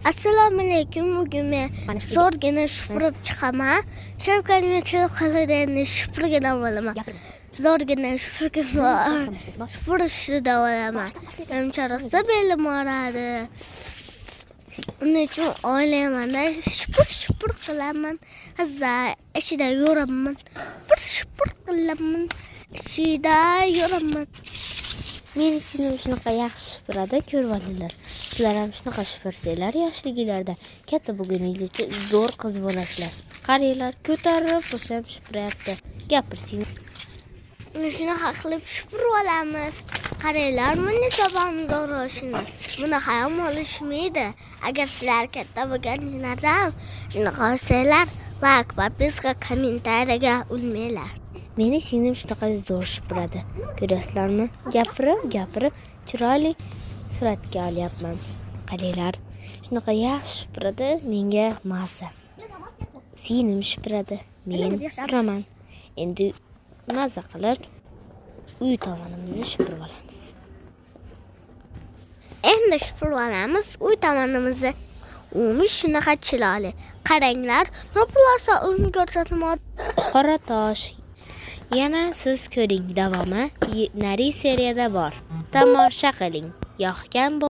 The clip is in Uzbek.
Assalomu alaykum. Bugun men zo'rgina shupurib chiqaman. Shavkatni chiqib qiladigan shupurgina bo'laman. Zo'rgina shupurishni davolaman. Namcharoqda belim og'ridi. Uning uchun o'ylayman-da, shupur qilaman. Hazza ichida yuraman. Bir shupur qilaman. Ichida yuraman. Meni singlim shunaqa yaxshi shupuradi, ko'rvalilar. Sizlar ham shunaqa shupursanglar yoshligilarda katta bo'lguningizcha zo'r qiz bo'lasizlar. Qaranglar, ko'tarib bo'lsa ham shupuryapti. Gapirsing. Shunaqa qilib shupurib olamiz. Qaranglar, buni sababimiz o'rashini. Buni ham olishmaydi. Agar sizlar katta bo'lganingizda shunaqa qilsanglar, like va bizga kommentariyaga ulmanglar. Meni singlim shunaqa zo'r shupuradi. Ko'rasizlarmi? Gapirib chiroyli suratga olyapman. Qaranglar, shunaqa yaxshi shupuradi, menga mazza. Singlim shupuradi, men turaman. Endi mazza qilib uy tomonimizni shupurib olamiz. Endi shupurib olamiz uy tomonimizni. Umi shunaqa chiroyli. Qaranglar, noplasa uni ko'rsatmoq. Qora tosh. Yana siz ko'ring, davomi nari seriyada bor. Tomosha qiling. Yoqgan